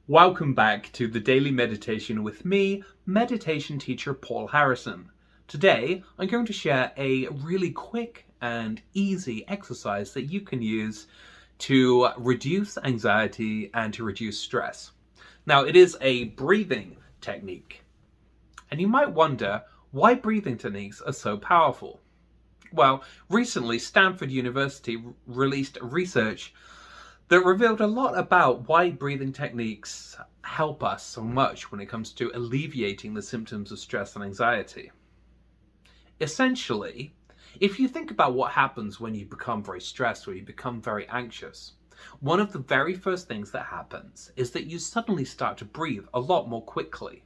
Welcome back to the Daily Meditation with me, meditation teacher Paul Harrison. Today, I'm going to share a really quick and easy exercise that you can use to reduce anxiety and to reduce stress. Now, it is a breathing technique. And you might wonder why breathing techniques are so powerful. Well, recently, Stanford University released research that revealed a lot about why breathing techniques help us so much when it comes to alleviating the symptoms of stress and anxiety. Essentially, if you think about what happens when you become very stressed or you become very anxious, one of the very first things that happens is that you suddenly start to breathe a lot more quickly.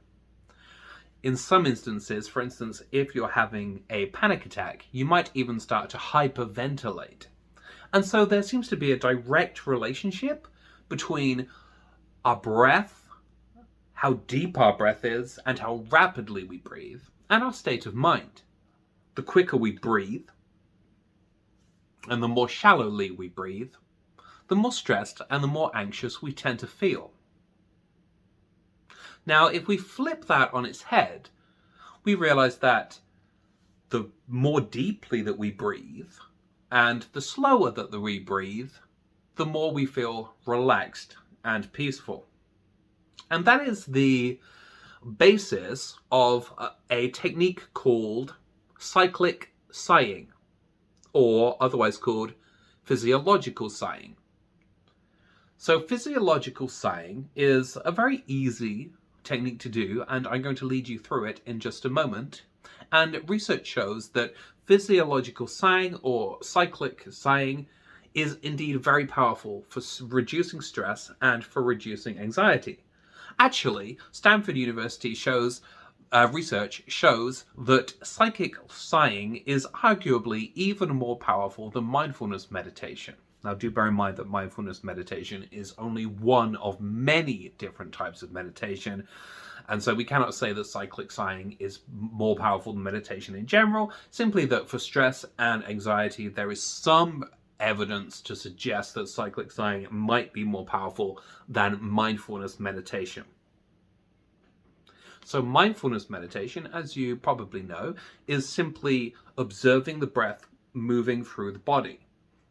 In some instances, for instance, if you're having a panic attack, you might even start to hyperventilate. And so there seems to be a direct relationship between our breath, how deep our breath is, and how rapidly we breathe, and our state of mind. The quicker we breathe, and the more shallowly we breathe, the more stressed and the more anxious we tend to feel. Now, if we flip that on its head, we realize that the more deeply that we breathe, and the slower that we breathe, the more we feel relaxed and peaceful. And that is the basis of a technique called cyclic sighing, or otherwise called physiological sighing. So physiological sighing is a very easy technique to do, and I'm going to lead you through it in just a moment. And research shows that physiological sighing or cyclic sighing is indeed very powerful for reducing stress and for reducing anxiety. Actually, Stanford University research shows that cyclic sighing is arguably even more powerful than mindfulness meditation. Now, do bear in mind that mindfulness meditation is only one of many different types of meditation. And so we cannot say that cyclic sighing is more powerful than meditation in general, simply that for stress and anxiety, there is some evidence to suggest that cyclic sighing might be more powerful than mindfulness meditation. So mindfulness meditation, as you probably know, is simply observing the breath moving through the body.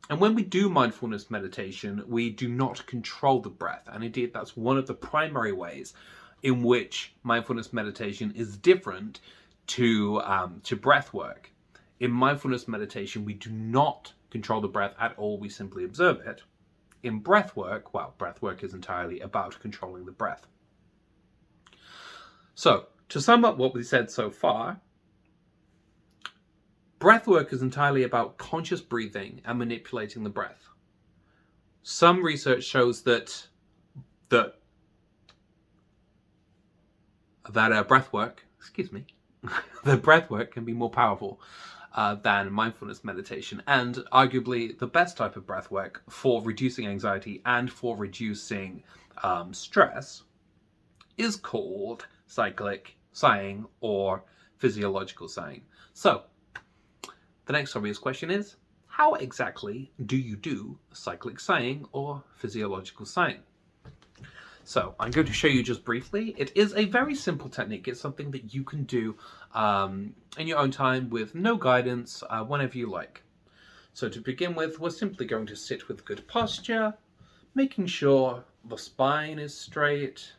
And when we do mindfulness meditation, we do not control the breath. And indeed, that's one of the primary ways in which mindfulness meditation is different to breath work. In mindfulness meditation, we do not control the breath at all. We simply observe it. In breath work, well, breath work is entirely about controlling the breath. So, to sum up what we said so far, breathwork is entirely about conscious breathing and manipulating the breath. Some research shows that breathwork can be more powerful than mindfulness meditation, and arguably the best type of breathwork for reducing anxiety and for reducing stress is called cyclic sighing or physiological sighing. So, the next obvious question is, how exactly do you do cyclic sighing or physiological sighing? So I'm going to show you just briefly. It is a very simple technique. It's something that you can do in your own time with no guidance, whenever you like. So to begin with, we're simply going to sit with good posture, making sure the spine is straight,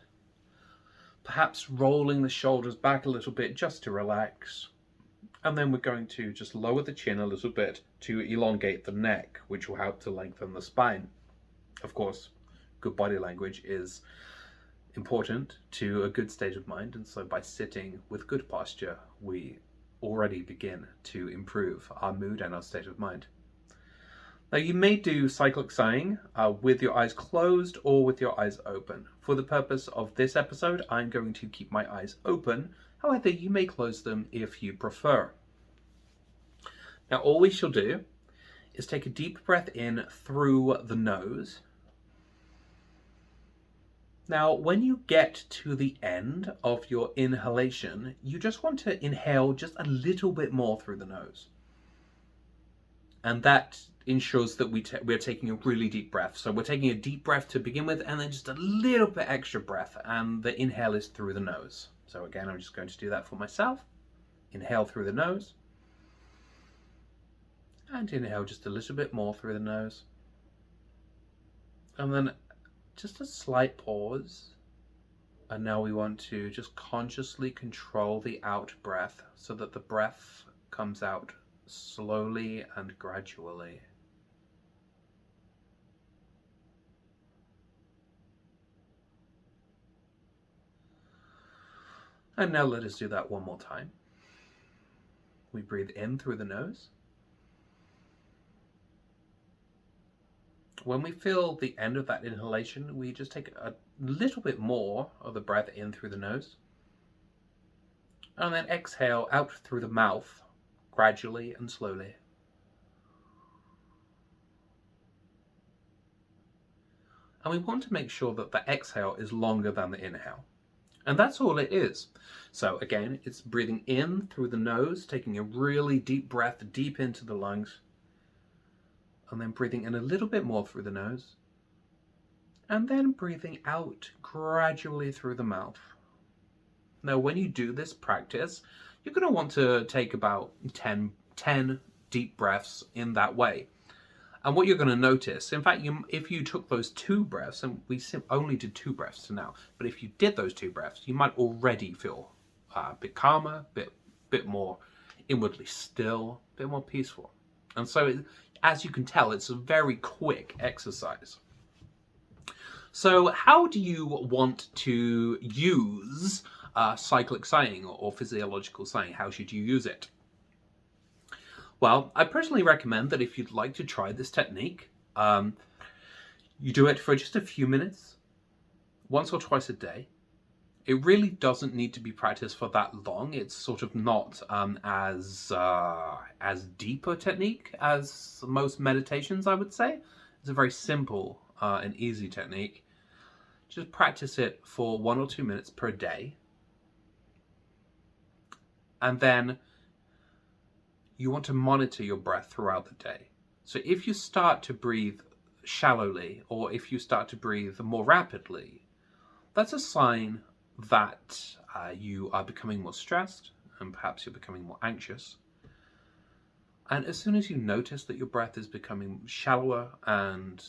perhaps rolling the shoulders back a little bit just to relax. And then we're going to just lower the chin a little bit to elongate the neck, which will help to lengthen the spine. Of course, good body language is important to a good state of mind, and so by sitting with good posture, we already begin to improve our mood and our state of mind. Now, you may do cyclic sighing with your eyes closed or with your eyes open. For the purpose of this episode, I'm going to keep my eyes open. However, you may close them if you prefer. Now, all we shall do is take a deep breath in through the nose. Now, when you get to the end of your inhalation, you just want to inhale just a little bit more through the nose. And that ensures that we're taking a really deep breath. So we're taking a deep breath to begin with, and then just a little bit extra breath, and the inhale is through the nose. So again, I'm just going to do that for myself. Inhale through the nose, and inhale just a little bit more through the nose. And then just a slight pause. And now we want to just consciously control the out breath so that the breath comes out slowly and gradually. And now let us do that one more time. We breathe in through the nose. When we feel the end of that inhalation, we just take a little bit more of the breath in through the nose. And then exhale out through the mouth, gradually and slowly. And we want to make sure that the exhale is longer than the inhale. And that's all it is. So again, it's breathing in through the nose, taking a really deep breath deep into the lungs, and then breathing in a little bit more through the nose, and then breathing out gradually through the mouth. Now, when you do this practice, you're going to want to take about 10 deep breaths in that way. And what you're going to notice, in fact, if you took those 2 breaths, and we only did 2 breaths to now, but if you did those 2 breaths, you might already feel a bit calmer, bit more inwardly still, a bit more peaceful. And so, as you can tell, it's a very quick exercise. So how do you want to use cyclic sighing or physiological sighing? How should you use it? Well, I personally recommend that if you'd like to try this technique, you do it for just a few minutes, once or twice a day. It really doesn't need to be practiced for that long. It's sort of not as deep a technique as most meditations, I would say. It's a very simple and easy technique. Just practice it for 1 or 2 minutes per day. And then you want to monitor your breath throughout the day. So if you start to breathe shallowly, or if you start to breathe more rapidly, that's a sign that you are becoming more stressed, and perhaps you're becoming more anxious. And as soon as you notice that your breath is becoming shallower and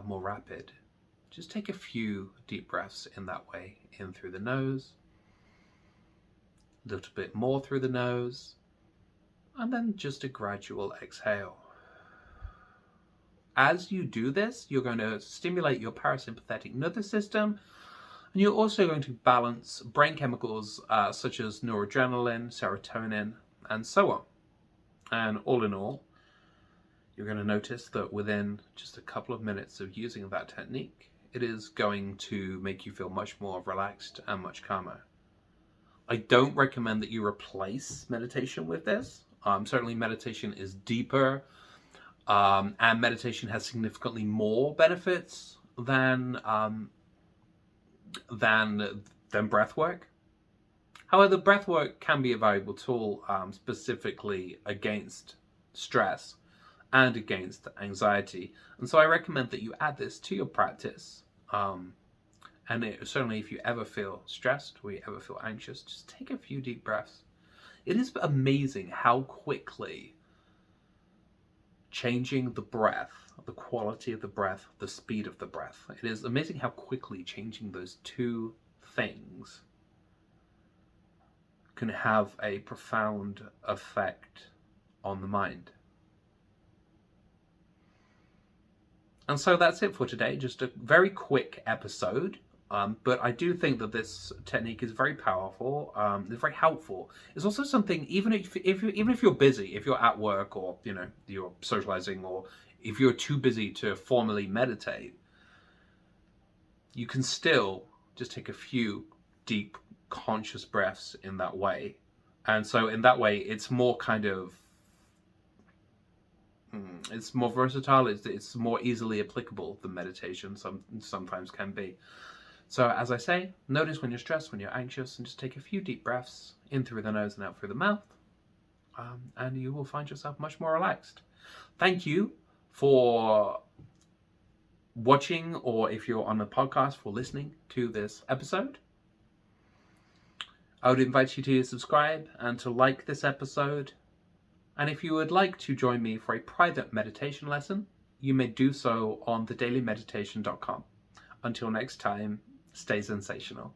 more rapid, just take a few deep breaths in that way, in through the nose, a little bit more through the nose, and then just a gradual exhale. As you do this, you're going to stimulate your parasympathetic nervous system, and you're also going to balance brain chemicals such as noradrenaline, serotonin, and so on. And all in all, you're going to notice that within just a couple of minutes of using that technique, it is going to make you feel much more relaxed and much calmer. I don't recommend that you replace meditation with this. Certainly meditation is deeper, and meditation has significantly more benefits than breath work. However, breath work can be a valuable tool specifically against stress and against anxiety. And so I recommend that you add this to your practice. Certainly if you ever feel stressed or you ever feel anxious, just take a few deep breaths. It is amazing how quickly changing the breath, the quality of the breath, the speed of the breath, it is amazing how quickly changing those 2 things can have a profound effect on the mind. And so that's it for today. Just a very quick episode. But I do think that this technique is very powerful. It's very helpful. It's also something, even if you're busy, if you're at work, or you're socializing, or if you're too busy to formally meditate, you can still just take a few deep, conscious breaths in that way. And so in that way, it's more kind of, it's more versatile. It's more easily applicable than meditation sometimes can be. So as I say, notice when you're stressed, when you're anxious, and just take a few deep breaths in through the nose and out through the mouth, and you will find yourself much more relaxed. Thank you for watching, or if you're on the podcast, for listening to this episode. I would invite you to subscribe and to like this episode. And if you would like to join me for a private meditation lesson, you may do so on thedailymeditation.com. Until next time, stay sensational.